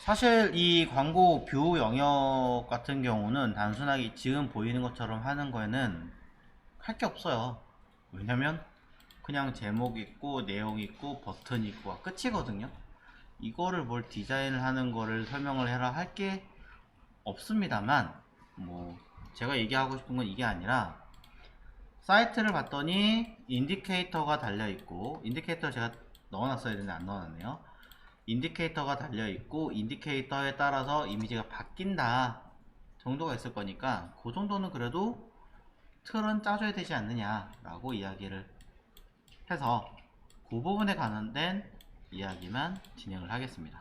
사실 이 광고 뷰 영역 같은 경우는 단순하게 지금 보이는 것처럼 하는 거에는 할 게 없어요. 왜냐면 그냥 제목 있고 내용 있고 버튼 있고가 끝이거든요. 이거를 뭘 디자인을 하는 거를 설명을 해라 할 게 없습니다만, 뭐 제가 얘기하고 싶은 건 이게 아니라, 사이트를 봤더니 인디케이터가 달려 있고, 인디케이터 제가 넣어놨어야 되는데 안 넣어놨네요. 인디케이터가 달려있고 인디케이터에 따라서 이미지가 바뀐다 정도가 있을 거니까, 그 정도는 그래도 틀은 짜줘야 되지 않느냐 라고 이야기를 해서 그 부분에 관련된 이야기만 진행을 하겠습니다.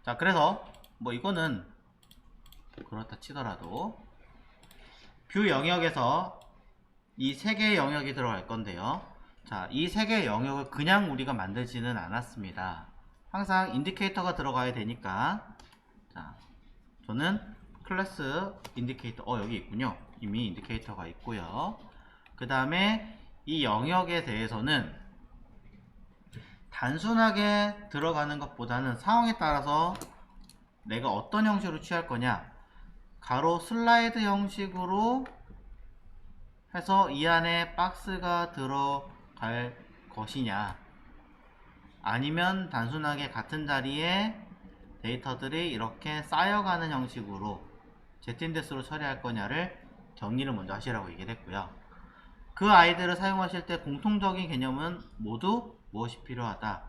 자, 그래서 뭐 이거는 그렇다 치더라도 뷰 영역에서 이 세 개의 영역이 들어갈 건데요. 자, 이 세 개의 영역을 그냥 우리가 만들지는 않았습니다. 항상 인디케이터가 들어가야 되니까, 자, 저는 클래스 인디케이터, 여기 있군요. 이미 인디케이터가 있고요. 그 다음에 이 영역에 대해서는 단순하게 들어가는 것보다는 상황에 따라서 내가 어떤 형식으로 취할 거냐, 가로 슬라이드 형식으로 해서 이 안에 박스가 들어갈 것이냐, 아니면 단순하게 같은 자리에 데이터들이 이렇게 쌓여가는 형식으로 z인덱스로 처리할 거냐를 정리를 먼저 하시라고 얘기를 했고요. 그 아이들을 사용하실 때 공통적인 개념은 모두 무엇이 필요하다,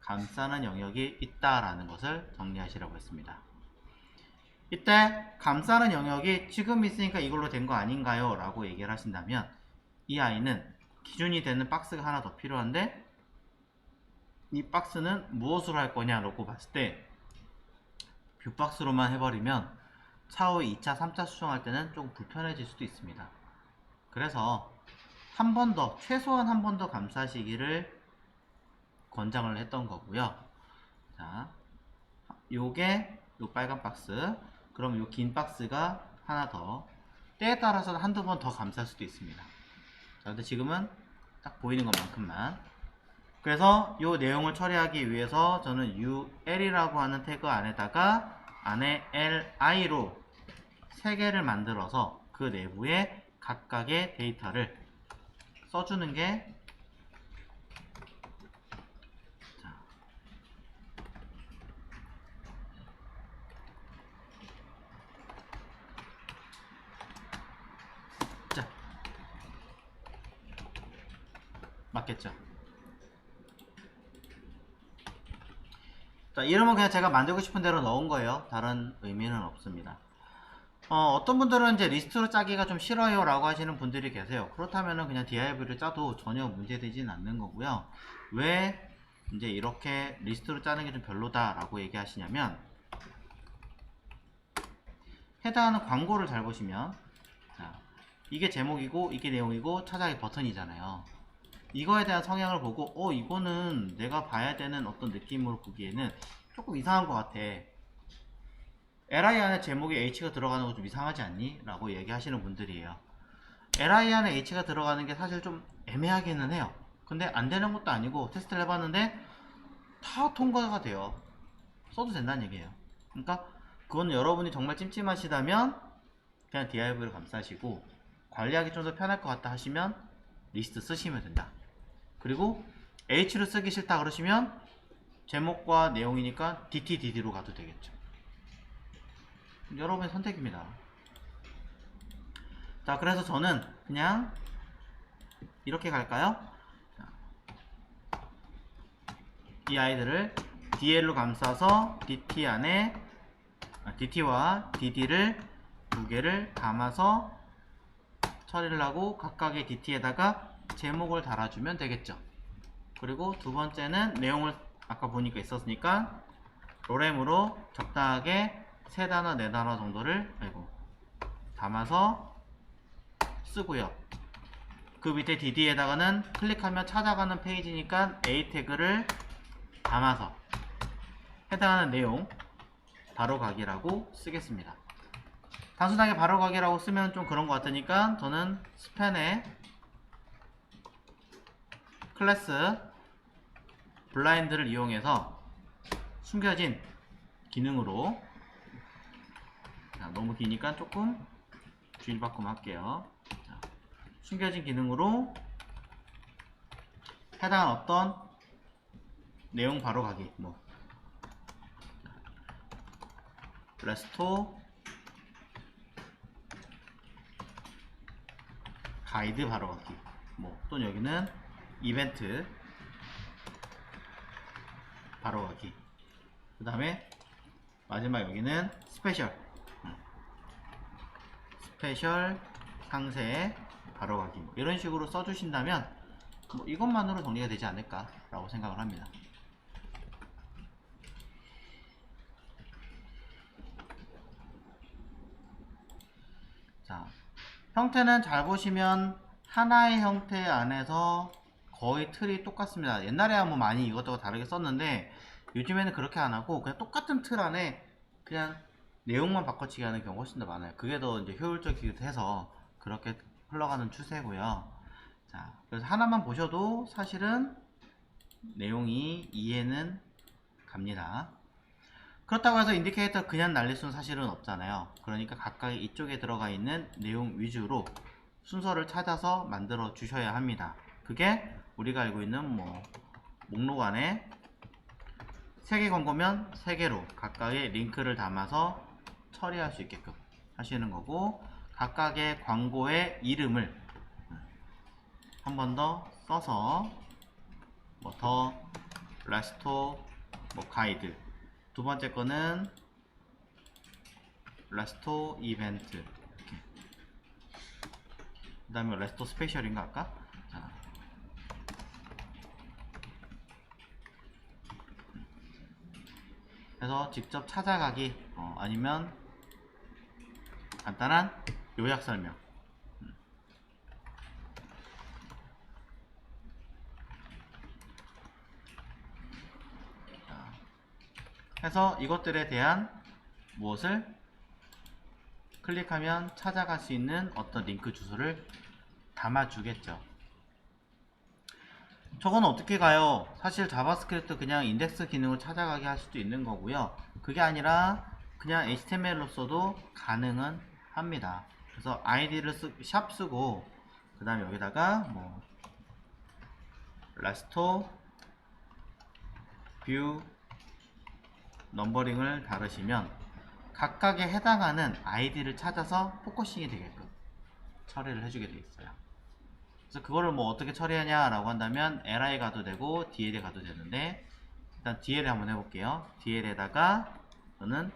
감싸는 영역이 있다라는 것을 정리하시라고 했습니다. 이때 감싸는 영역이 지금 있으니까 이걸로 된 거 아닌가요? 라고 얘기를 하신다면, 이 아이는 기준이 되는 박스가 하나 더 필요한데, 이 박스는 무엇으로 할 거냐 라고 봤을 때 뷰박스로만 해버리면 차후 2차 3차 수정할 때는 좀 불편해질 수도 있습니다. 그래서 한 번 더, 최소한 한 번 더 감싸시기를 권장을 했던 거고요. 자, 요게 요 빨간 박스, 그럼 요 긴 박스가 하나 더, 때에 따라서는 한두 번 더 감쌀 수도 있습니다. 자, 근데 지금은 딱 보이는 것만큼만. 그래서 요 내용을 처리하기 위해서 저는 ul이라고 하는 태그 안에다가 안에 li로 3개를 만들어서 그 내부에 각각의 데이터를 써주는 게, 자, 맞겠죠? 자, 이름은 그냥 제가 만들고 싶은 대로 넣은 거예요. 다른 의미는 없습니다. 어떤 분들은 이제 리스트로 짜기가 좀 싫어요 라고 하시는 분들이 계세요. 그렇다면은 그냥 div를 짜도 전혀 문제되진 않는 거고요. 왜 이제 이렇게 리스트로 짜는 게 좀 별로다 라고 얘기하시냐면, 해당하는 광고를 잘 보시면, 자, 이게 제목이고 이게 내용이고 찾아기 버튼이잖아요. 이거에 대한 성향을 보고 이거는 내가 봐야 되는 어떤 느낌으로 보기에는 조금 이상한 것 같아, li 안에 제목에 h가 들어가는 거 좀 이상하지 않니? 라고 얘기하시는 분들이에요. li 안에 h가 들어가는 게 사실 좀 애매하기는 해요. 근데 안 되는 것도 아니고 테스트를 해봤는데 다 통과가 돼요. 써도 된다는 얘기예요. 그러니까 그건 여러분이 정말 찜찜하시다면 그냥 div를 감싸시고, 관리하기 좀 더 편할 것 같다 하시면 리스트 쓰시면 된다. 그리고 h를 쓰기 싫다 그러시면 제목과 내용이니까 dd로 가도 되겠죠. 여러분의 선택입니다. 자, 그래서 저는 그냥 이렇게 갈까요? 이 아이들을 dl로 감싸서 dt 안에 dt와 dd를 두 개를 담아서 처리를 하고 각각의 dt에다가 제목을 달아주면 되겠죠. 그리고 두 번째는 내용을 아까 보니까 있었으니까 로렘으로 적당하게 3단어 4단어 정도를 담아서 쓰고요. 그 밑에 dd에다가는 클릭하면 찾아가는 페이지니까 a 태그를 담아서 해당하는 내용 바로가기라고 쓰겠습니다. 단순하게 바로가기라고 쓰면 좀 그런 것 같으니까 저는 스팬에 클래스 블라인드를 이용해서 숨겨진 기능으로, 자, 너무 기니까 조금 주의 바꿈 할게요. 자, 숨겨진 기능으로 해당한 어떤 내용 바로 가기, 뭐 레스토 가이드 바로 가기, 뭐 또는 여기는 이벤트 바로 가기, 그 다음에 마지막 여기는 스페셜 상세 바로 가기, 뭐 이런 식으로 써주신다면 뭐 이것만으로 정리가 되지 않을까 라고 생각을 합니다. 자, 형태는 잘 보시면 하나의 형태 안에서 거의 틀이 똑같습니다. 옛날에야 뭐 많이 이것저것 다르게 썼는데 요즘에는 그렇게 안 하고 그냥 똑같은 틀 안에 그냥 내용만 바꿔치기 하는 경우가 훨씬 더 많아요. 그게 더 이제 효율적이기도 해서 그렇게 흘러가는 추세고요. 자, 그래서 하나만 보셔도 사실은 내용이 이해는 갑니다. 그렇다고 해서 인디케이터 그냥 날릴 수는 사실은 없잖아요. 그러니까 각각의 이쪽에 들어가 있는 내용 위주로 순서를 찾아서 만들어 주셔야 합니다. 그게 우리가 알고 있는 뭐 목록 안에 3개 광고면 3개로 각각의 링크를 담아서 처리할 수 있게끔 하시는 거고, 각각의 광고의 이름을 한 번 더 써서 뭐 더 레스토 뭐 가이드, 두 번째 거는 레스토 이벤트, 이렇게. 그 다음에 레스토 스페셜인가 할까? 자. 그래서 직접 찾아가기, 아니면 간단한 요약 설명. 자, 해서 이것들에 대한 무엇을 클릭하면 찾아갈 수 있는 어떤 링크 주소를 담아주겠죠. 저건 어떻게 가요? 사실 자바스크립트 그냥 인덱스 기능을 찾아가게 할 수도 있는 거고요. 그게 아니라 그냥 HTML로서도 가능은 합니다. 그래서 id를 샵 쓰고 그 다음에 여기다가 뭐 레스토 뷰 넘버링을 다르시면 각각에 해당하는 id를 찾아서 포커싱이 되게끔 처리를 해주게 되어 있어요. 그래서 그거를 뭐 어떻게 처리하냐 라고 한다면 li 가도 되고 dl에 가도 되는데, 일단 dl에 한번 해볼게요. dl에다가 저는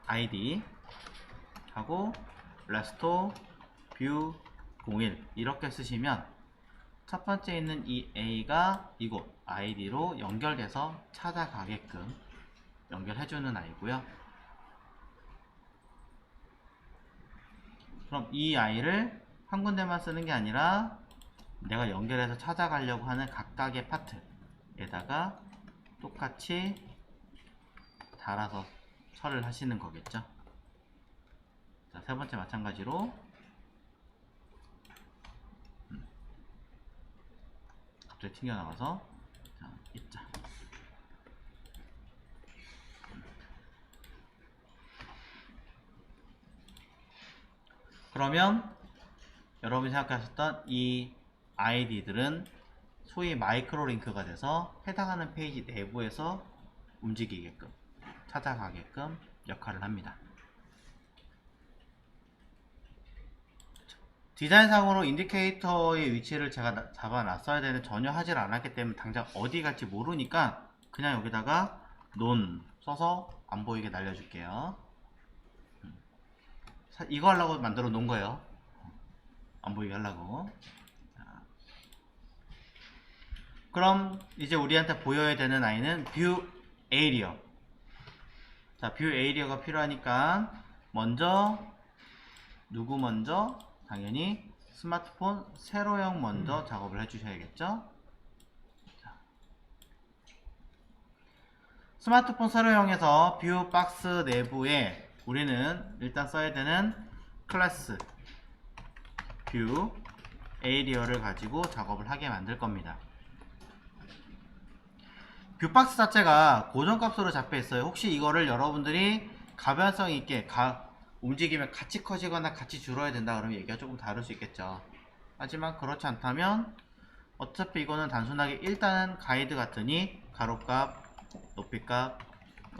id 하고 restore view 01 이렇게 쓰시면 첫 번째 있는 이 a가 이곳 id로 연결돼서 찾아가게끔 연결해주는 아이고요. 그럼 이 아이를 한 군데만 쓰는 게 아니라 내가 연결해서 찾아가려고 하는 각각의 파트에다가 똑같이 달아서 처리를 하시는 거겠죠. 자, 세 번째 마찬가지로 갑자기 튕겨나가서 자, 입자. 그러면 여러분이 생각하셨던 이 아이디들은 소위 마이크로 링크가 돼서 해당하는 페이지 내부에서 움직이게끔 찾아가게끔 역할을 합니다. 디자인상으로 인디케이터의 위치를 제가 잡아놨어야 되는데 전혀 하질 않았기 때문에 당장 어디 갈지 모르니까 그냥 여기다가 논 써서 안 보이게 날려줄게요. 이거 하려고 만들어 놓은 거예요. 안 보이게 하려고. 자. 그럼 이제 우리한테 보여야 되는 아이는 뷰 에이리어. 자, 뷰 에이리어가 필요하니까 먼저 누구 먼저? 당연히 스마트폰 세로형 먼저 작업을 해주셔야겠죠. 자. 스마트폰 세로형에서 뷰 박스 내부에 우리는 일단 써야 되는 클래스 뷰 에이리어를 가지고 작업을 하게 만들 겁니다. 뷰박스 자체가 고정값으로 잡혀 있어요. 혹시 이거를 여러분들이 가변성 있게 움직이면 같이 커지거나 같이 줄어야 된다 그러면 얘기가 조금 다를 수 있겠죠. 하지만 그렇지 않다면 어차피 이거는 단순하게 일단은 가이드 같으니 가로값, 높이값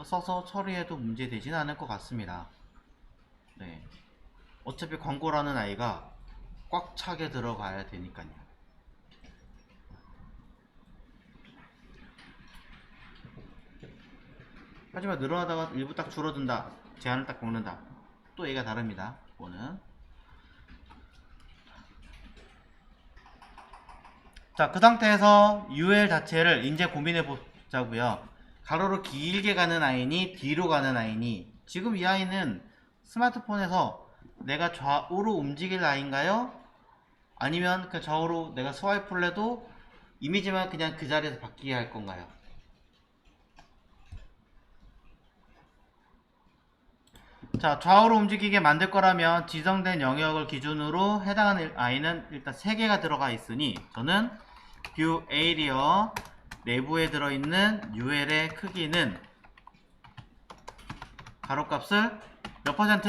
써서 처리해도 문제되진 않을 것 같습니다. 네. 어차피 광고라는 아이가 꽉 차게 들어가야 되니까요. 하지만 늘어나다가 일부 딱 줄어든다, 제한을 딱 먹는다, 또 얘가 다릅니다. 이거는 자, 그 상태에서 UL 자체를 이제 고민해 보자고요. 가로로 길게 가는 아이니 뒤로 가는 아이니, 지금 이 아이는 스마트폰에서 내가 좌우로 움직일 아이인가요? 아니면 그 좌우로 내가 스와이프를 해도 이미지만 그냥 그 자리에서 바뀌게 할 건가요? 자, 좌우로 움직이게 만들 거라면 지정된 영역을 기준으로 해당하는 아이는 일단 3개가 들어가 있으니 저는 뷰 에이리어 내부에 들어있는 UL의 크기는 가로값을 몇 퍼센트?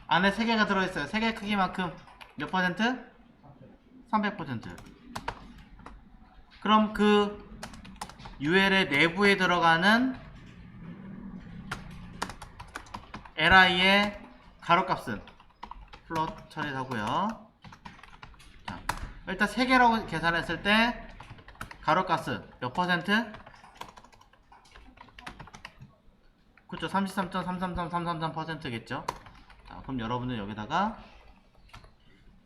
안에 3개가 들어있어요. 3개 크기만큼 몇 퍼센트? 300%. 그럼 그 UL의 내부에 들어가는 li의 가로값은 플롯 처리하고요. 자, 일단 3개라고 계산했을 때 가로값은 몇 퍼센트? 그쵸, 33.333333%겠죠. 자, 그럼 여러분은 여기다가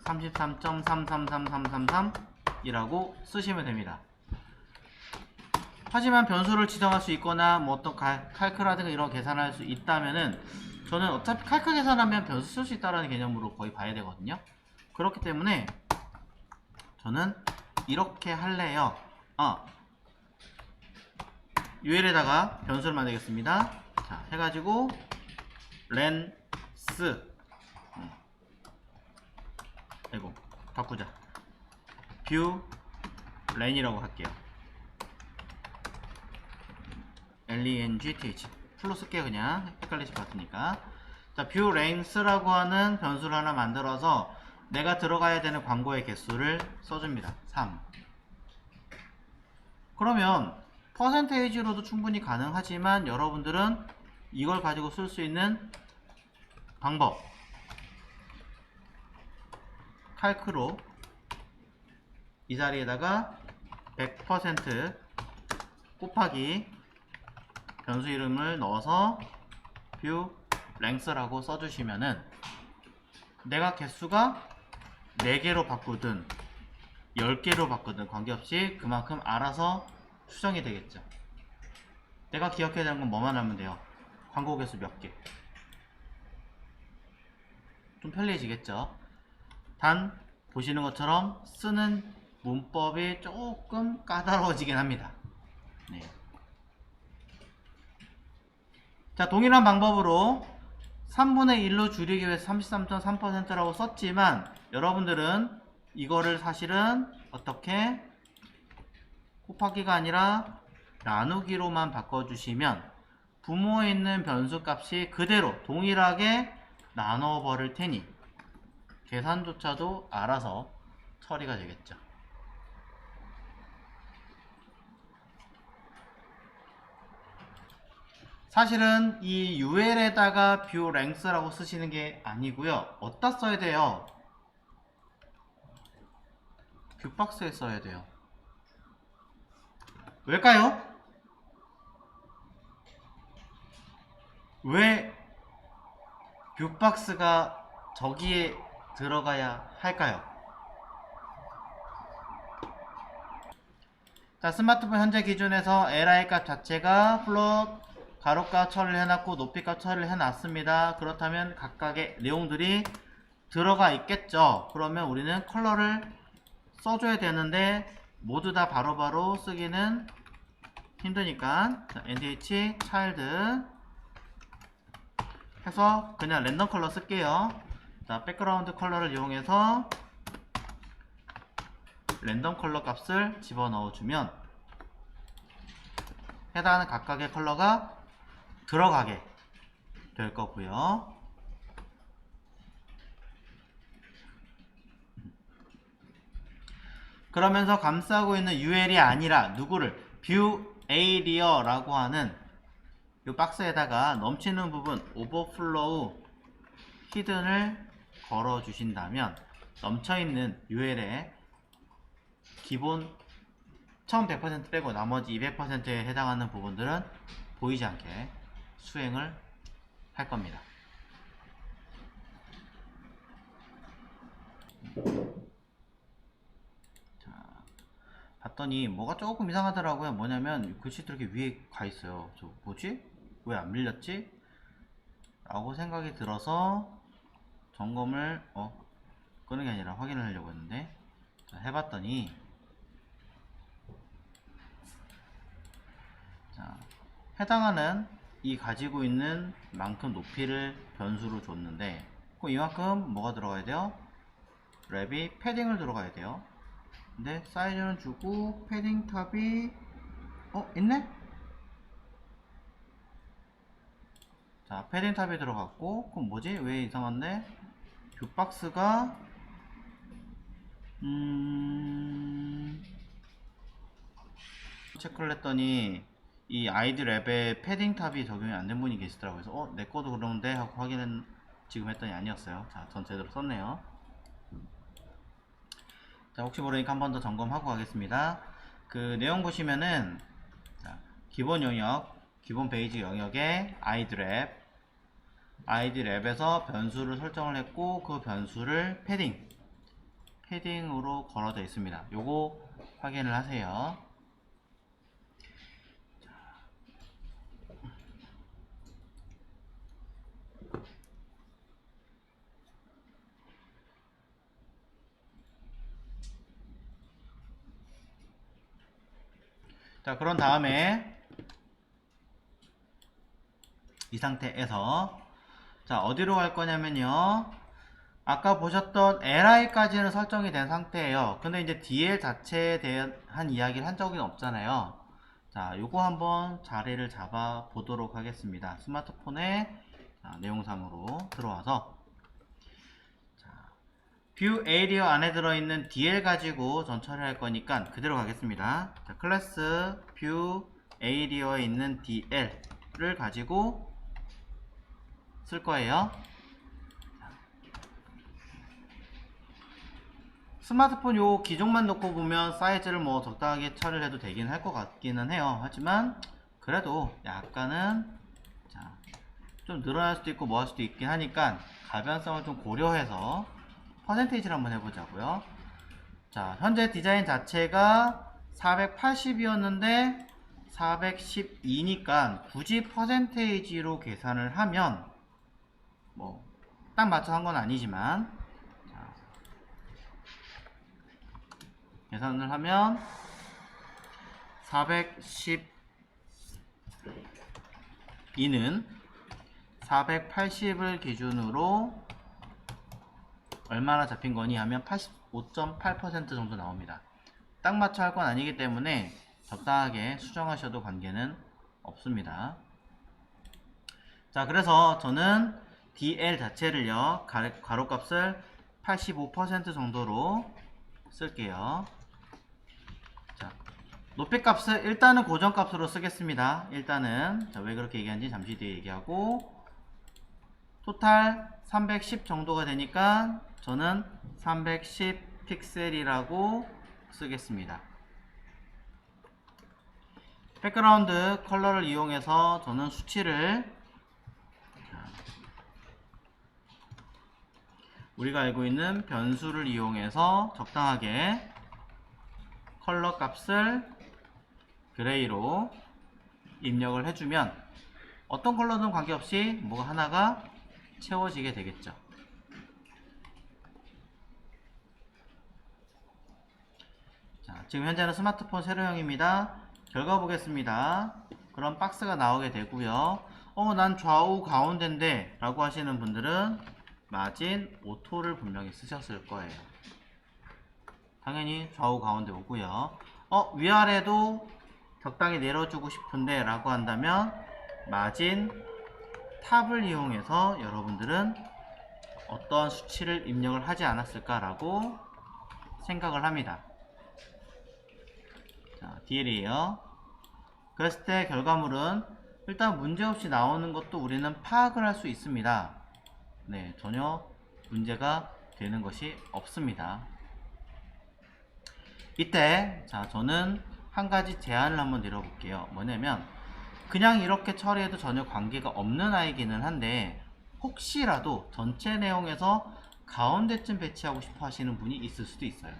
33.333333이라고 쓰시면 됩니다. 하지만 변수를 지정할 수 있거나 뭐 어떤 칼크라든가 이런 계산할 수 있다면은 저는 어차피 칼크 계산하면 변수 쓸 수 있다라는 개념으로 거의 봐야 되거든요. 그렇기 때문에 저는 이렇게 할래요. UL에다가 변수를 만들겠습니다. 자, 해가지고 렌스 아이고 바꾸자. 뷰 렌이라고 할게요. length 풀로 쓸게요. 그냥 헷갈리실 것 같으니까. 자, 뷰 랭스라고 하는 변수를 하나 만들어서 내가 들어가야 되는 광고의 개수를 써줍니다. 3. 그러면 퍼센테이지로도 충분히 가능하지만 여러분들은 이걸 가지고 쓸 수 있는 방법, 칼크로 이 자리에다가 100% 곱하기 변수 이름을 넣어서 뷰 랭스라고 써주시면은 내가 개수가 4개로 바꾸든 10개로 바꾸든 관계없이 그만큼 알아서 수정이 되겠죠. 내가 기억해야 되는 건 뭐만 하면 돼요? 광고 개수 몇 개. 좀 편리해지겠죠. 단 보시는 것처럼 쓰는 문법이 조금 까다로워지긴 합니다. 네. 자, 동일한 방법으로 3분의 1로 줄이기 위해서 33.3%라고 썼지만 여러분들은 이거를 사실은 어떻게 곱하기가 아니라 나누기로만 바꿔주시면 부모에 있는 변수 값이 그대로 동일하게 나눠 버릴 테니 계산조차도 알아서 처리가 되겠죠. 사실은 이 UL에다가 뷰 랭스라고 쓰시는 게 아니고요. 어디다 써야 돼요? 뷰박스에 써야 돼요. 왜일까요? 왜 뷰박스가 저기에 들어가야 할까요? 자, 스마트폰 현재 기준에서 li 값 자체가 플롯 가로값 처리를 해놨고 높이값 처리를 해놨습니다. 그렇다면 각각의 내용들이 들어가 있겠죠. 그러면 우리는 컬러를 써줘야 되는데 모두 다 바로바로 쓰기는 힘드니까 NTH child 해서 그냥 랜덤 컬러 쓸게요. 자, 백그라운드 컬러를 이용해서 랜덤 컬러 값을 집어넣어 주면 해당하는 각각의 컬러가 들어가게 될 거고요. 그러면서 감싸고 있는 UL이 아니라 누구를 뷰 에이리어라고 하는 이 박스에다가 넘치는 부분 오버플로우 히든을 걸어 주신다면 넘쳐있는 UL에 기본 처음 100% 빼고 나머지 200%에 해당하는 부분들은 보이지 않게 수행을 할 겁니다. 자, 봤더니 뭐가 조금 이상하더라고요. 뭐냐면 글씨도 이렇게 위에 가 있어요. 저 뭐지? 왜 안 밀렸지? 라고 생각이 들어서 점검을 끄는 게 아니라 확인을 하려고 했는데, 자, 해봤더니 자, 해당하는 이 가지고 있는 만큼 높이를 변수로 줬는데 그럼 이만큼 뭐가 들어가야 돼요? 랩이 패딩을 들어가야 돼요. 근데 사이즈는 주고 패딩 탑이 있네? 자, 패딩 탑이 들어갔고 그럼 뭐지? 왜 이상한데? 뷰박스가 체크를 했더니 이 아이디 랩에 패딩 탑이 적용이 안 된 분이 계시더라고요. 그래서 내 거도 그러는데 하고 확인은 지금 했더니 아니었어요. 자, 전 제대로 썼네요. 자, 혹시 모르니까 한 번 더 점검하고 가겠습니다. 그 내용 보시면은 자, 기본 영역, 기본 페이지 영역에 아이디 랩에서 변수를 설정을 했고 그 변수를 패딩으로 걸어져 있습니다. 요거 확인을 하세요. 자, 그런 다음에 이 상태에서 자, 어디로 갈 거냐면요, 아까 보셨던 li까지는 설정이 된 상태예요. 근데 이제 dl 자체에 대한 이야기를 한 적은 없잖아요. 자, 요거 한번 자리를 잡아 보도록 하겠습니다. 스마트폰에 내용상으로 들어와서 뷰 에이리어 안에 들어있는 dl 가지고 전 처리할 거니까 그대로 가겠습니다. 자, 클래스 뷰 에이리어에 있는 dl을 가지고 쓸 거예요. 스마트폰 요 기종만 놓고 보면 사이즈를 뭐 적당하게 처리를 해도 되긴 할 것 같기는 해요. 하지만 그래도 약간은 좀 늘어날 수도 있고 뭐 할 수도 있긴 하니까 가변성을 좀 고려해서 퍼센테이지를 한번 해보자고요. 자, 현재 디자인 자체가 480이었는데 412니까 굳이 퍼센테이지로 계산을 하면 뭐 딱 맞춰 한 건 아니지만 계산을 하면 412는 480을 기준으로 얼마나 잡힌 거니 하면 85.8% 정도 나옵니다. 딱 맞춰 할 건 아니기 때문에 적당하게 수정하셔도 관계는 없습니다. 자, 그래서 저는 DL 자체를요, 가로값을 85% 정도로 쓸게요. 자, 높이값을 일단은 고정값으로 쓰겠습니다. 일단은 왜 그렇게 얘기하는지 잠시 뒤에 얘기하고, 토탈 310 정도가 되니까 저는 310 픽셀이라고 쓰겠습니다. 백그라운드 컬러를 이용해서 저는 수치를 우리가 알고 있는 변수를 이용해서 적당하게 컬러 값을 그레이로 입력을 해주면 어떤 컬러든 관계없이 뭐가 하나가 채워지게 되겠죠. 자, 지금 현재는 스마트폰 세로형입니다. 결과 보겠습니다. 그럼 박스가 나오게 되고요. 난 좌우 가운데인데 라고 하시는 분들은 마진 오토를 분명히 쓰셨을 거예요. 당연히 좌우 가운데 오고요. 위아래도 적당히 내려주고 싶은데 라고 한다면 마진 탑을 이용해서 여러분들은 어떠한 수치를 입력을 하지 않았을까 라고 생각을 합니다. 자, DL이에요. 그랬을 때 결과물은 일단 문제없이 나오는 것도 우리는 파악을 할 수 있습니다. 네, 전혀 문제가 되는 것이 없습니다. 이때 자, 저는 한 가지 제안을 한번 드려볼게요. 뭐냐면 그냥 이렇게 처리해도 전혀 관계가 없는 아이기는 한데 혹시라도 전체 내용에서 가운데쯤 배치하고 싶어 하시는 분이 있을 수도 있어요.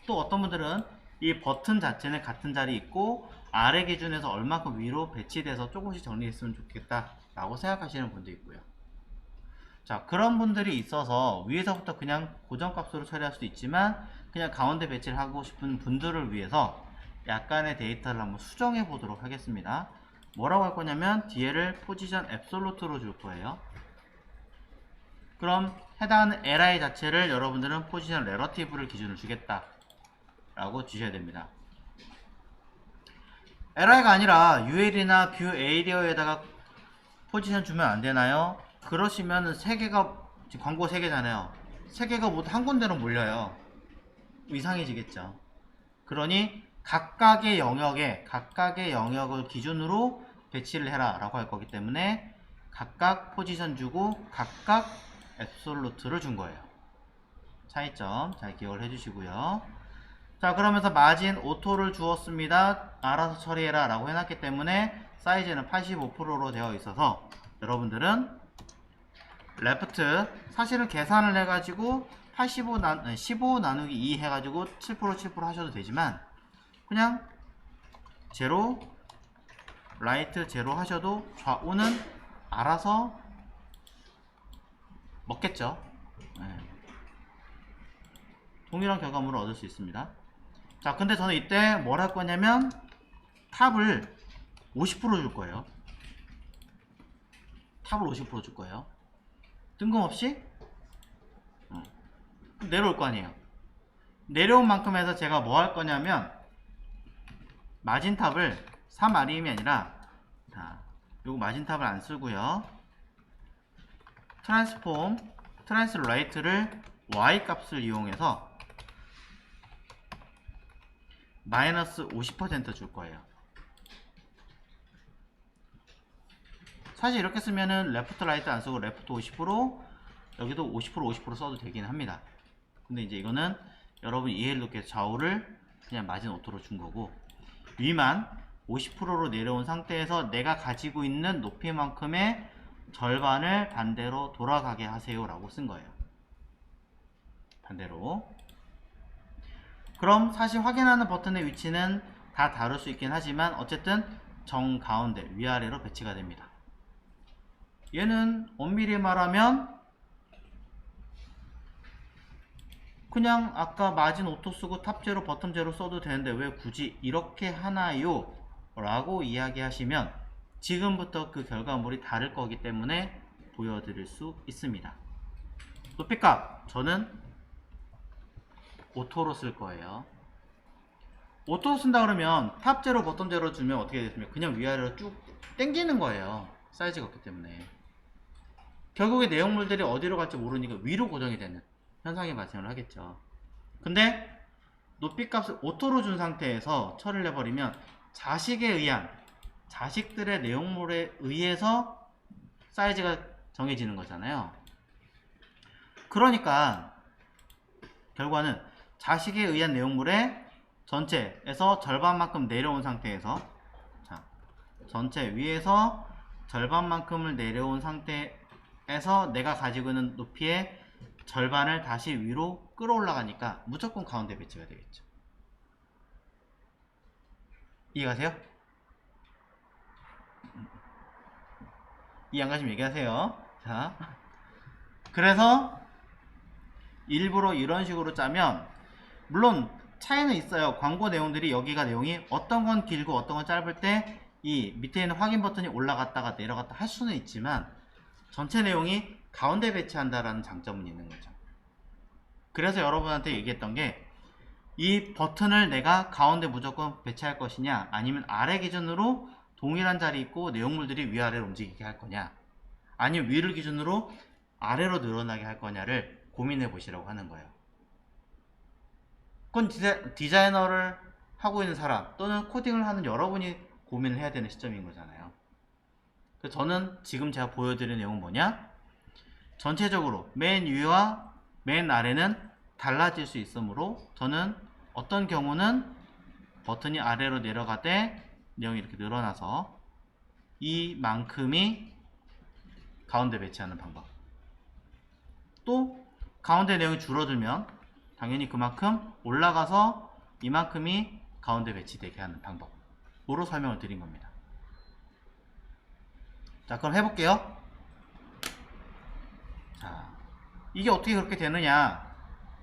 또 어떤 분들은 이 버튼 자체는 같은 자리에 있고 아래 기준에서 얼마큼 위로 배치돼서 조금씩 정리했으면 좋겠다 라고 생각하시는 분도 있고요. 자, 그런 분들이 있어서 위에서부터 그냥 고정값으로 처리할 수도 있지만 그냥 가운데 배치를 하고 싶은 분들을 위해서 약간의 데이터를 한번 수정해 보도록 하겠습니다. 뭐라고 할 거냐면 DL을 포지션 앱솔루트로 줄 거예요. 그럼 해당하는 li 자체를 여러분들은 포지션 레러티브를 기준으로 주겠다 라고 주셔야 됩니다. li가 아니라 ul이나 뷰 에리어에다가 포지션 주면 안 되나요? 그러시면 3개가 지금 광고 3개잖아요. 3개가 모두 한 군데로 몰려요. 이상해지겠죠. 그러니 각각의 영역을 기준으로 배치를 해라 라고 할 거기 때문에 각각 포지션 주고 각각 앱솔루트를 준 거예요. 차이점 잘 기억을 해주시고요. 자, 그러면서 마진 오토를 주었습니다. 알아서 처리해라 라고 해놨기 때문에 사이즈는 85%로 되어 있어서 여러분들은 레프트 사실은 계산을 해가지고 15 나누기 2 해가지고 7% 하셔도 되지만 그냥 제로 라이트 제로 하셔도 좌우는 알아서 먹겠죠. 네. 동일한 결과물을 얻을 수 있습니다. 자, 근데 저는 이때 뭘 할 거냐면 탑을 50% 줄 거예요. 탑을 50% 줄 거예요. 뜬금없이 내려올 거 아니에요. 내려온 만큼 해서 제가 뭐 할 거냐면 마진탑을 3REM이 아니라 자, 요거 마진탑을 안 쓰고요. 트랜스레이트를 Y 값을 이용해서 마이너스 50% 줄 거예요. 사실 이렇게 쓰면은 레프트 라이트 안 쓰고 레프트 50% 여기도 50% 써도 되긴 합니다. 근데 이제 이거는 여러분 이해를 돕기 위해서 좌우를 그냥 마진 오토로 준 거고 위만 50%로 내려온 상태에서 내가 가지고 있는 높이만큼의 절반을 반대로 돌아가게 하세요 라고 쓴 거예요. 반대로. 그럼 사실 확인하는 버튼의 위치는 다 다를 수 있긴 하지만 어쨌든 정가운데 위아래로 배치가 됩니다. 얘는 엄밀히 말하면 그냥 아까 마진 오토 쓰고 탑 제로 버텀 제로 써도 되는데 왜 굳이 이렇게 하나요? 라고 이야기하시면 지금부터 그 결과물이 다를 거기 때문에 보여드릴 수 있습니다. 높이값 저는 오토로 쓸 거예요. 오토로 쓴다 그러면 탑 제로 버텀 제로 주면 어떻게 되겠습니까? 그냥 위아래로 쭉 당기는 거예요. 사이즈가 없기 때문에. 결국에 내용물들이 어디로 갈지 모르니까 위로 고정이 되는 현상이 발생을 하겠죠. 근데 높이값을 오토로 준 상태에서 처리를 해버리면 자식들의 내용물에 의해서 사이즈가 정해지는 거잖아요. 그러니까 결과는 자식에 의한 내용물의 전체에서 절반만큼 내려온 상태에서 자, 전체 위에서 절반만큼을 내려온 상태에서 내가 가지고 있는 높이의 절반을 다시 위로 끌어올라가니까 무조건 가운데 배치가 되겠죠. 이해가세요? 이해 안가시면 얘기하세요. 자, 그래서 일부러 이런 식으로 짜면 물론 차이는 있어요. 광고 내용들이 여기가 내용이 어떤 건 길고 어떤 건 짧을 때 이 밑에 있는 확인 버튼이 올라갔다가 내려갔다 할 수는 있지만 전체 내용이 가운데 배치한다라는 장점은 있는 거죠. 그래서 여러분한테 얘기했던 게 이 버튼을 내가 가운데 무조건 배치할 것이냐, 아니면 아래 기준으로 동일한 자리 있고 내용물들이 위아래로 움직이게 할 거냐, 아니면 위를 기준으로 아래로 늘어나게 할 거냐를 고민해 보시라고 하는 거예요. 그건 디자이너를 하고 있는 사람 또는 코딩을 하는 여러분이 고민을 해야 되는 시점인 거잖아요. 그래서 저는 지금 제가 보여드리는 내용은 뭐냐, 전체적으로 맨 위와 맨 아래는 달라질 수 있으므로 저는 어떤 경우는 버튼이 아래로 내려가되 내용이 이렇게 늘어나서 이만큼이 가운데 배치하는 방법, 또 가운데 내용이 줄어들면 당연히 그만큼 올라가서 이만큼이 가운데 배치되게 하는 방법으로 설명을 드린 겁니다. 자, 그럼 해볼게요. 자, 이게 어떻게 그렇게 되느냐,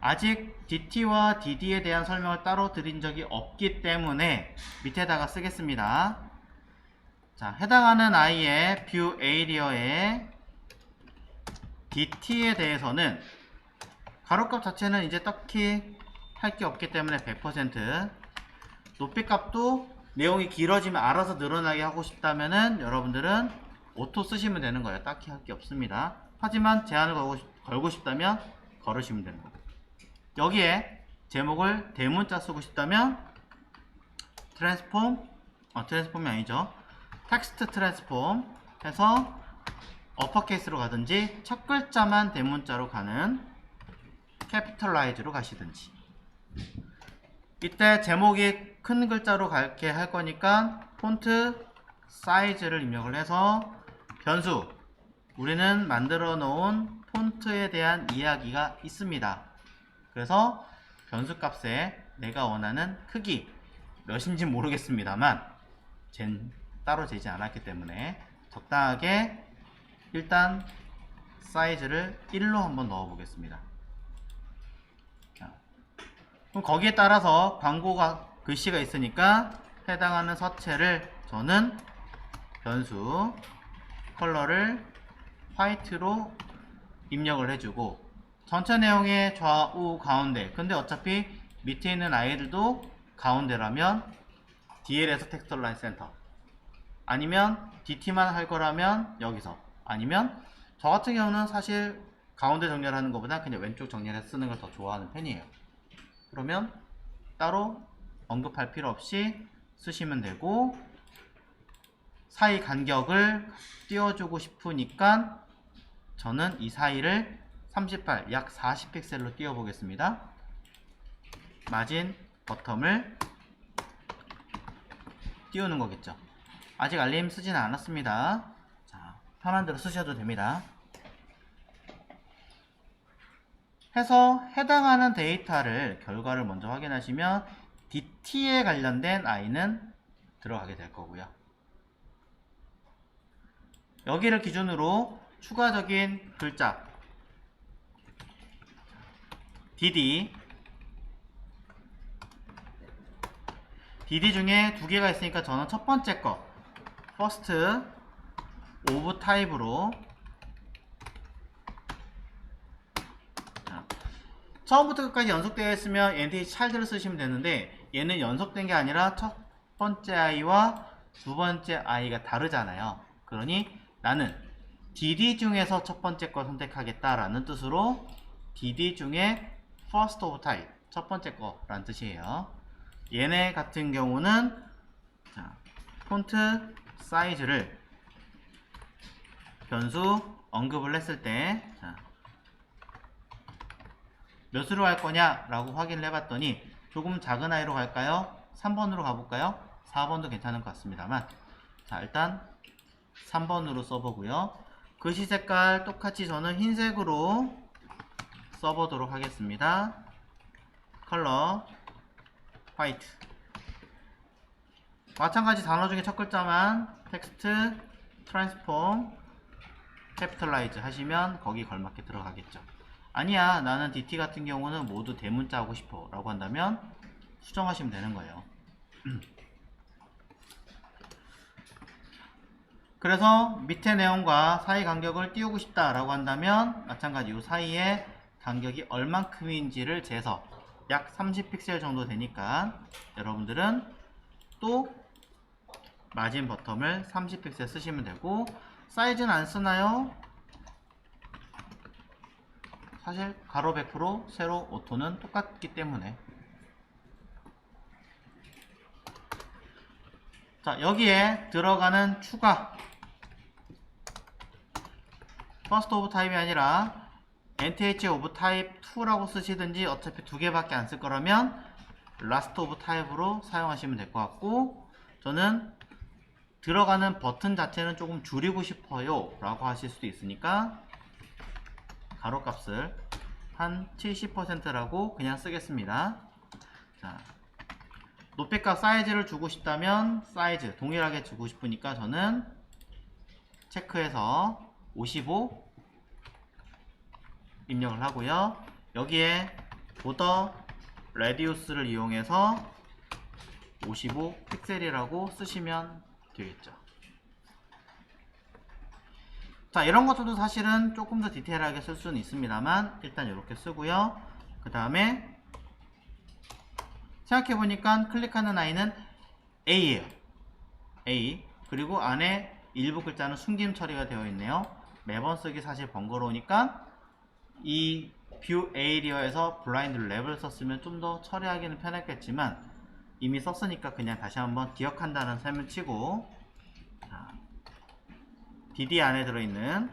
아직 DT와 DD에 대한 설명을 따로 드린 적이 없기 때문에 밑에다가 쓰겠습니다. 자, 해당하는 아이의 뷰 에이리어의 DT에 대해서는 가로값 자체는 이제 딱히 할 게 없기 때문에 100%, 높이값도 내용이 길어지면 알아서 늘어나게 하고 싶다면은 여러분들은 오토 쓰시면 되는 거예요. 딱히 할 게 없습니다. 하지만 제한을 걸고 싶다면 걸으시면 되는 거고, 여기에 제목을 대문자 쓰고 싶다면 트랜스폼이 아니죠, 텍스트 트랜스폼 해서 어퍼케이스로 가든지 첫 글자만 대문자로 가는 캐피털라이즈로 가시든지, 이때 제목이 큰 글자로 가게 할 거니까 폰트 사이즈를 입력을 해서 변수, 우리는 만들어 놓은 폰트에 대한 이야기가 있습니다. 그래서 변수 값에 내가 원하는 크기 몇인지 모르겠습니다만 따로 재지 않았기 때문에 적당하게 일단 사이즈를 1로 한번 넣어 보겠습니다. 그럼 거기에 따라서 광고가 글씨가 있으니까 해당하는 서체를 저는 변수 컬러를 화이트로 입력을 해주고, 전체 내용의 좌우 가운데, 근데 어차피 밑에 있는 아이들도 가운데라면 DL에서 텍스처라이즈 센터, 아니면 DT만 할 거라면 여기서, 아니면 저 같은 경우는 사실 가운데 정렬하는 것보다 그냥 왼쪽 정렬해서 쓰는 걸 더 좋아하는 편이에요. 그러면 따로 언급할 필요 없이 쓰시면 되고, 사이 간격을 띄워주고 싶으니까 저는 이 사이를 38, 약 40픽셀로 띄워 보겠습니다. 마진 버텀을 띄우는 거겠죠. 아직 알림 쓰지는 않았습니다. 자, 편한 대로 쓰셔도 됩니다. 해서 해당하는 데이터를, 결과를 먼저 확인하시면 DT에 관련된 아이는 들어가게 될 거고요. 여기를 기준으로 추가적인 글자 DD 중에 두 개가 있으니까 저는 첫 번째 거 first of type로, 처음부터 끝까지 연속되어 있으면 NTH child를 쓰시면 되는데, 얘는 연속된 게 아니라 첫 번째 아이와 두 번째 아이가 다르잖아요. 그러니 나는 DD 중에서 첫 번째 걸 선택하겠다 라는 뜻으로 DD 중에 first of type, 첫 번째 거 라는 뜻이에요. 얘네 같은 경우는 폰트 사이즈를 변수 언급을 했을 때 몇으로 할 거냐 라고 확인을 해봤더니 조금 작은 아이로 갈까요? 3번으로 가볼까요? 4번도 괜찮은 것 같습니다만, 자, 일단 3번으로 써보고요. 글씨 색깔 똑같이 저는 흰색으로 써보도록 하겠습니다. 컬러 화이트, 마찬가지 단어 중에 첫 글자만 텍스트 트랜스폼 캐피털라이즈 하시면 거기 걸맞게 들어가겠죠. 아니야, 나는 DT 같은 경우는 모두 대문자 하고 싶어 라고 한다면 수정하시면 되는 거예요. 그래서 밑에 내용과 사이 간격을 띄우고 싶다 라고 한다면 마찬가지 이 사이에 간격이 얼만큼인지를 재서 약 30픽셀 정도 되니까 여러분들은 또 마진 버텀을 30픽셀 쓰시면 되고, 사이즈는 안 쓰나요? 사실 가로 100%, 세로 오토는 똑같기 때문에. 자, 여기에 들어가는 추가 first of type이 아니라 nth of type 2라고 쓰시든지, 어차피 두 개밖에 안 쓸 거라면 last of type으로 사용하시면 될 것 같고, 저는 들어가는 버튼 자체는 조금 줄이고 싶어요 라고 하실 수도 있으니까 가로값을 한 70%라고 그냥 쓰겠습니다. 자, 높이값 사이즈를 주고 싶다면 사이즈 동일하게 주고 싶으니까 저는 체크해서 55 입력을 하고요. 여기에 보더 레디우스를 이용해서 55 픽셀이라고 쓰시면 되겠죠. 자, 이런 것들도 사실은 조금 더 디테일하게 쓸 수는 있습니다만 일단 이렇게 쓰고요. 그 다음에 생각해보니까 클릭하는 아이는 A예요. A. 그리고 안에 일부 글자는 숨김 처리가 되어 있네요. 매번 쓰기 사실 번거로우니까 이 뷰 에이리어에서 블라인드 랩을 썼으면 좀 더 처리하기는 편했겠지만 이미 썼으니까 그냥 다시 한번 기억한다는 셈을 치고, 자, DD 안에 들어있는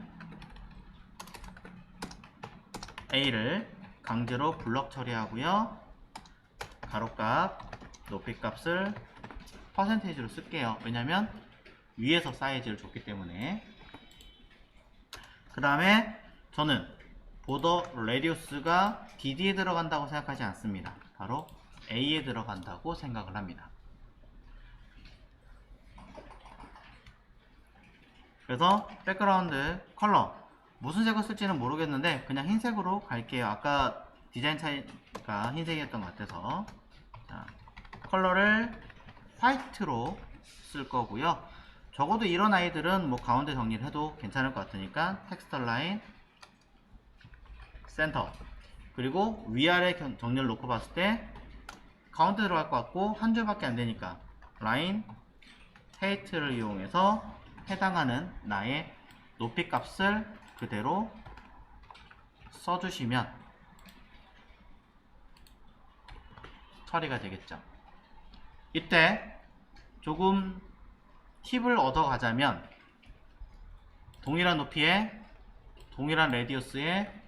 A를 강제로 블럭 처리하고요. 가로값, 높이값을 퍼센테이지로 쓸게요. 왜냐면 위에서 사이즈를 줬기 때문에. 그 다음에 저는 보더 레디우스가 DD에 들어간다고 생각하지 않습니다. 바로 A에 들어간다고 생각을 합니다. 그래서 백그라운드 컬러 무슨 색을 쓸지는 모르겠는데 그냥 흰색으로 갈게요. 아까 디자인 차이가 흰색이었던 것 같아서. 자, 컬러를 화이트로 쓸 거고요. 적어도 이런 아이들은 뭐 가운데 정리를 해도 괜찮을 것 같으니까 텍스트 라인 센터, 그리고 위아래 정렬 놓고 봤을 때 가운데 들어갈 것 같고 한 줄밖에 안 되니까 라인 헤이트를 이용해서 해당하는 나의 높이 값을 그대로 써주시면 처리가 되겠죠. 이때 조금 팁을 얻어 가자면 동일한 높이에 동일한 레디우스에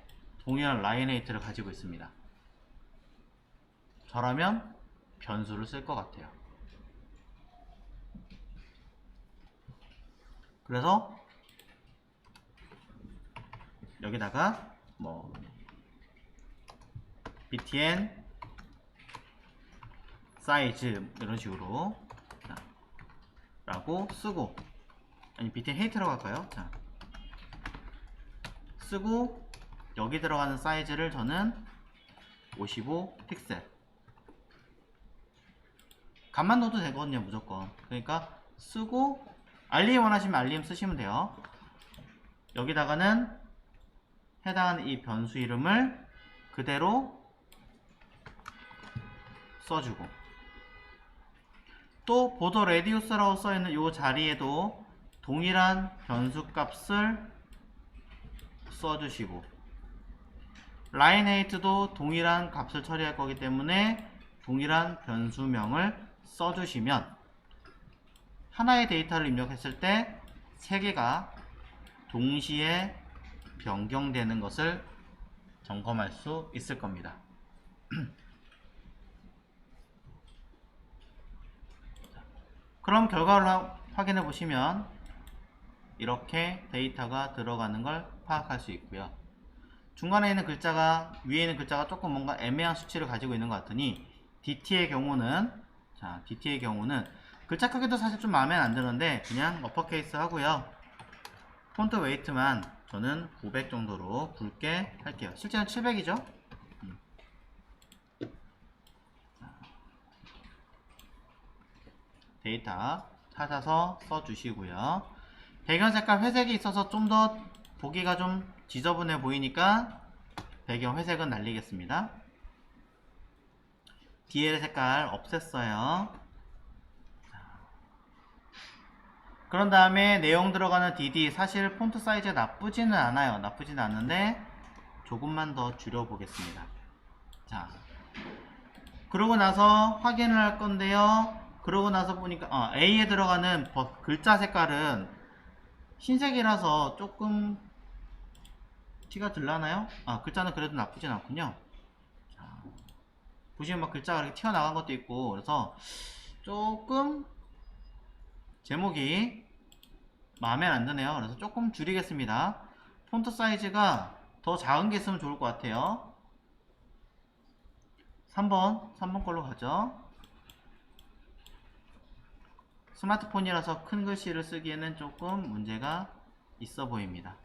동일한 라인 헤이트를 가지고 있습니다. 저라면 변수를 쓸 것 같아요. 그래서 여기다가 뭐 btn 사이즈 이런 식으로 자, 라고 쓰고, 아니 btn 헤이트라고 할까요? 자, 쓰고 여기 들어가는 사이즈를 저는 55 픽셀 값만 넣어도 되거든요. 무조건. 그러니까 쓰고 알림 원하시면 알림 쓰시면 돼요. 여기다가는 해당하는 이 변수 이름을 그대로 써주고, 또 보더 레디우스라고 써있는 이 자리에도 동일한 변수 값을 써주시고, 라인 헤이트도 동일한 값을 처리할 거기 때문에 동일한 변수명을 써주시면 하나의 데이터를 입력했을 때 세 개가 동시에 변경되는 것을 점검할 수 있을 겁니다. 그럼 결과를 확인해 보시면 이렇게 데이터가 들어가는 걸 파악할 수 있고요. 중간에 있는 글자가, 위에 있는 글자가 조금 뭔가 애매한 수치를 가지고 있는 것 같으니 DT의 경우는, 자, DT의 경우는 글자 크기도 사실 좀 마음에 안 드는데 그냥 어퍼케이스 하고요. 폰트 웨이트만 저는 900 정도로 굵게 할게요. 실제는 700이죠? 데이터 찾아서 써주시고요. 배경 색깔 회색이 있어서 좀 더 보기가 좀 지저분해 보이니까 배경 회색은 날리겠습니다. DL 색깔 없앴어요. 그런 다음에 내용 들어가는 DD, 사실 폰트 사이즈가 나쁘지는 않아요. 나쁘지는 않는데 조금만 더 줄여 보겠습니다. 자, 그러고 나서 확인을 할 건데요. 그러고 나서 보니까 A에 들어가는 글자 색깔은 흰색이라서 조금 티가 들라나요? 글자는 그래도 나쁘진 않군요. 자, 보시면 막 글자가 이렇게 튀어나간 것도 있고, 그래서 조금 제목이 마음에 안 드네요. 그래서 조금 줄이겠습니다. 폰트 사이즈가 더 작은 게 있으면 좋을 것 같아요. 3번 걸로 가죠. 스마트폰이라서 큰 글씨를 쓰기에는 조금 문제가 있어 보입니다.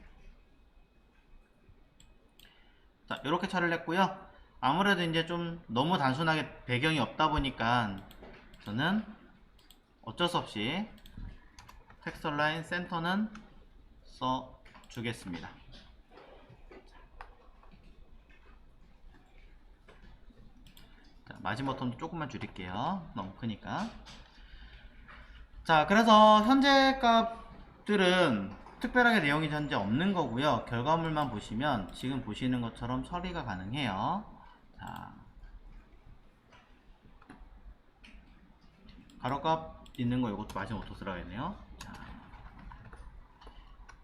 자, 이렇게 처리를 했고요. 아무래도 이제 좀 너무 단순하게 배경이 없다 보니까 저는 어쩔 수 없이 텍스트 라인 센터는 써 주겠습니다. 자, 마진 버튼도 조금만 줄일게요. 너무 크니까. 자, 그래서 현재 값들은 특별하게 내용이 현재 없는 거고요. 결과물만 보시면 지금 보시는 것처럼 처리가 가능해요. 자, 가로값 있는 거 이것도 마진 오토 쓰라겠네요. 자,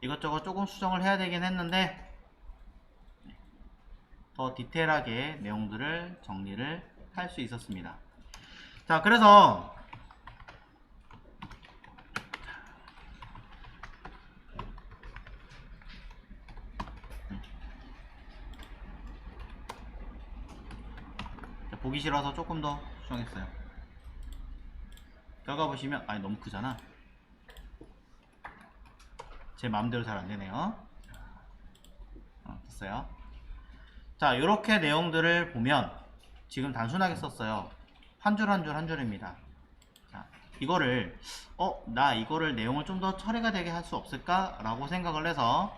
이것저것 조금 수정을 해야 되긴 했는데 더 디테일하게 내용들을 정리를 할 수 있었습니다. 자, 그래서 보기 싫어서 조금 더 수정했어요. 결과 보시면 너무 크잖아. 제 마음대로 잘 안되네요. 됐어요. 자, 이렇게 내용들을 보면 지금 단순하게 썼어요. 한 줄 한 줄 한 줄입니다. 자, 이거를 나 이거를 내용을 좀 더 처리가 되게 할 수 없을까? 라고 생각을 해서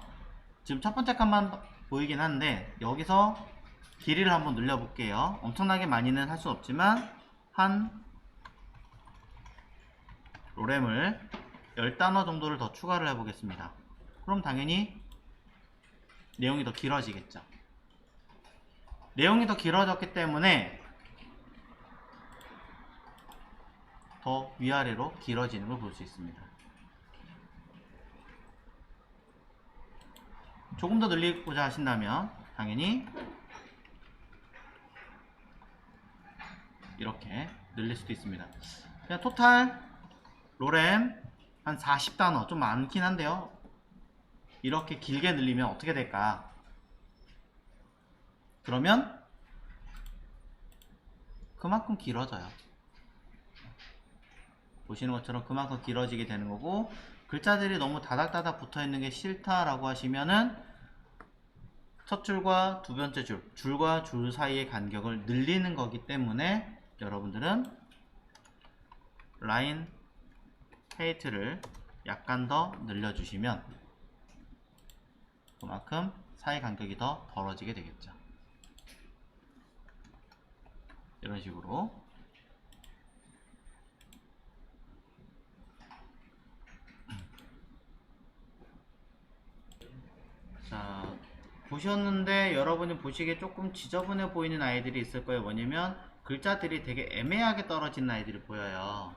지금 첫 번째 칸만 보이긴 한데 여기서 길이를 한번 늘려 볼게요. 엄청나게 많이는 할 수 없지만 한 로렘을 10단어 정도를 더 추가를 해 보겠습니다. 그럼 당연히 내용이 더 길어지겠죠. 내용이 더 길어졌기 때문에 더 위아래로 길어지는 걸 볼 수 있습니다. 조금 더 늘리고자 하신다면 당연히 이렇게 늘릴 수도 있습니다. 그냥 토탈 로렘 한 40단어, 좀 많긴 한데요. 이렇게 길게 늘리면 어떻게 될까? 그러면 그만큼 길어져요. 보시는 것처럼 그만큼 길어지게 되는 거고, 글자들이 너무 다닥다닥 붙어있는 게 싫다라고 하시면은 첫 줄과 두 번째 줄과 줄 사이의 간격을 늘리는 거기 때문에 여러분들은 라인 헤이트를 약간 더 늘려주시면 그만큼 사이 간격이 더 벌어지게 되겠죠. 이런 식으로. 자, 보셨는데 여러분이 보시기에 조금 지저분해 보이는 아이들이 있을 거예요. 뭐냐면 글자들이 되게 애매하게 떨어지는 아이들이 보여요.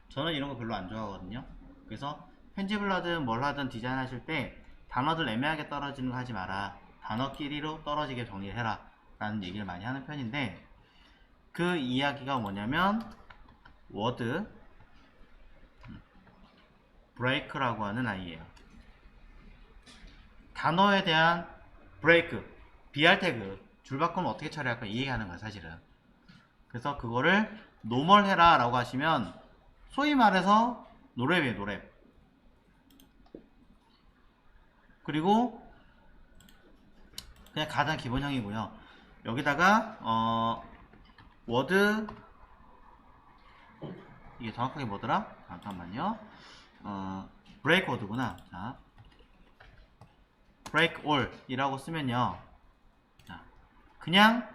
저는 이런 거 별로 안 좋아하거든요. 그래서 편집을 하든 뭘 하든 디자인 하실 때 단어들 애매하게 떨어지는 거 하지 마라. 단어끼리로 떨어지게 정리해라 라는 얘기를 많이 하는 편인데, 그 이야기가 뭐냐면 워드 브레이크라고 하는 아이예요. 단어에 대한 브레이크, BR 태그 줄 바꾸면 어떻게 처리할까 이해하는 거야 사실은. 그래서 그거를 노멀 해라 라고 하시면 소위 말해서 노랩이에요. 노랩. 그리고 그냥 가장 기본형이고요. 여기다가 워드, 이게 정확하게 뭐더라? 잠깐만요. 브레이크 워드구나. 자, break all 이라고 쓰면요, 자, 그냥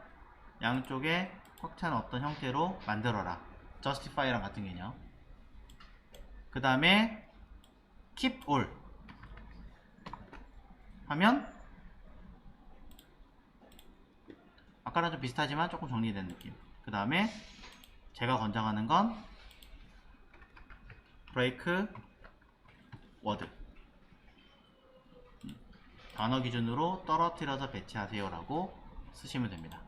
양쪽에 꽉 찬 어떤 형태로 만들어라. justify랑 같은 개념. 그 다음에 keep all 하면 아까랑 좀 비슷하지만 조금 정리된 느낌. 그 다음에 제가 권장하는 건 break word, 단어 기준으로 떨어뜨려서 배치하세요 라고 쓰시면 됩니다.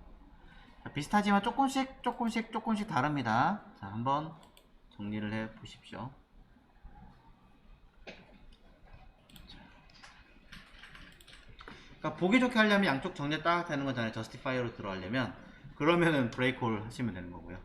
자, 비슷하지만 조금씩 다릅니다. 자, 한번 정리를 해 보십시오. 그러니까 보기 좋게 하려면 양쪽 정리 딱 되는 거잖아요. justify로 들어가려면. 그러면은 break all 하시면 되는 거고요.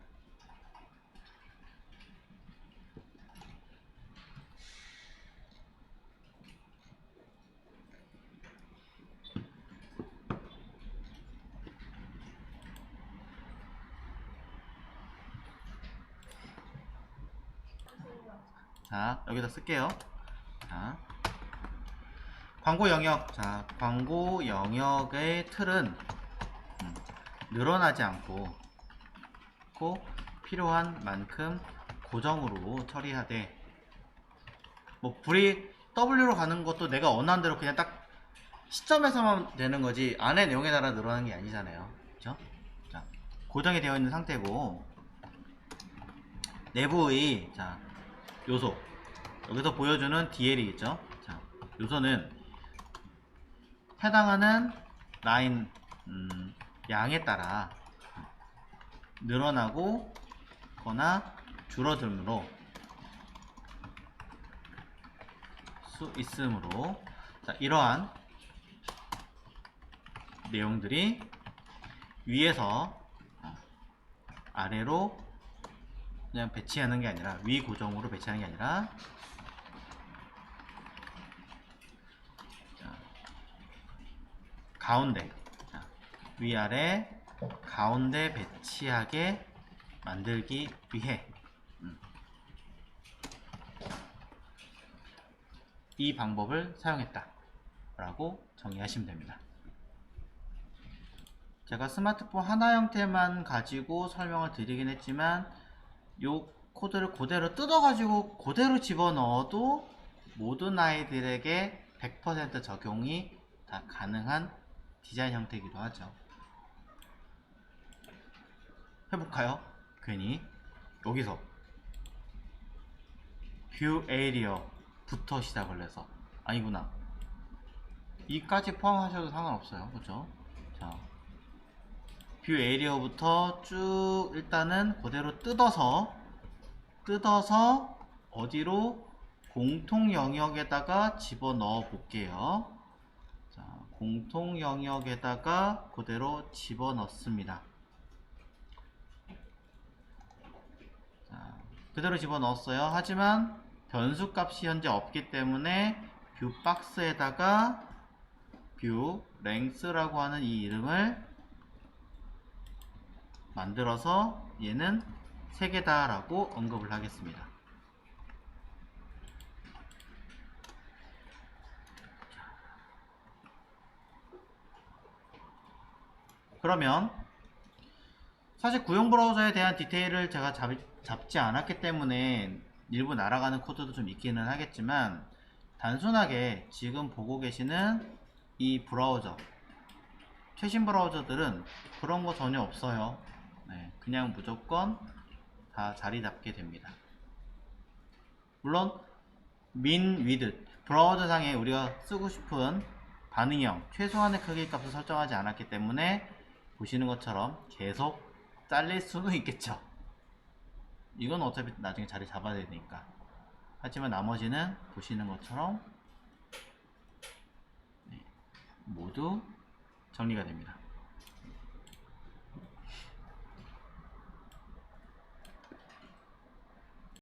자, 여기다 쓸게요. 자, 광고 영역. 자, 광고 영역의 틀은 늘어나지 않고 필요한 만큼 고정으로 처리하되, 뭐 불이 W로 가는 것도 내가 원하는 대로 그냥 딱 시점에서만 되는 거지 안에 내용에 따라 늘어나는 게 아니잖아요. 그쵸? 자, 고정이 되어 있는 상태고 내부의 자, 요소, 여기서 보여주는 DL이겠죠. 자, 요소는 해당하는 라인 양에 따라 늘어나고 거나 줄어들므로 수 있으므로, 자, 이러한 내용들이 위에서 아래로 그냥 배치하는 게 아니라, 위 고정으로 배치하는 게 아니라, 자, 가운데, 자, 위아래 가운데 배치하게 만들기 위해 이 방법을 사용했다 라고 정의하시면 됩니다. 제가 스마트폰 하나 형태만 가지고 설명을 드리긴 했지만 요 코드를 그대로 뜯어 가지고 그대로 집어넣어도 모든 아이들에게 100% 적용이 다 가능한 디자인 형태이기도 하죠. 해볼까요? 괜히 여기서 뷰 에리어부터 시작을 해서, 아니구나, 이까지 포함하셔도 상관없어요. 그쵸? 자, 뷰 에리어부터 쭉 일단은 그대로 뜯어서 어디로? 공통 영역에다가 집어넣어 볼게요. 자, 공통 영역에다가 그대로 집어넣습니다. 자, 그대로 집어넣었어요. 하지만 변수 값이 현재 없기 때문에 뷰 박스에다가 뷰 랭스라고 하는 이 이름을 만들어서 얘는 3개다 라고 언급을 하겠습니다. 그러면 사실 구형 브라우저에 대한 디테일을 제가 잡지 않았기 때문에 일부 날아가는 코드도 좀 있기는 하겠지만, 단순하게 지금 보고 계시는 이 브라우저, 최신 브라우저들은 그런 거 전혀 없어요. 네, 그냥 무조건 다 자리 잡게 됩니다. 물론 min, width, 브라우저상에 우리가 쓰고 싶은 반응형 최소한의 크기 값을 설정하지 않았기 때문에 보시는 것처럼 계속 잘릴 수는 있겠죠. 이건 어차피 나중에 자리 잡아야 되니까. 하지만 나머지는 보시는 것처럼 모두 정리가 됩니다.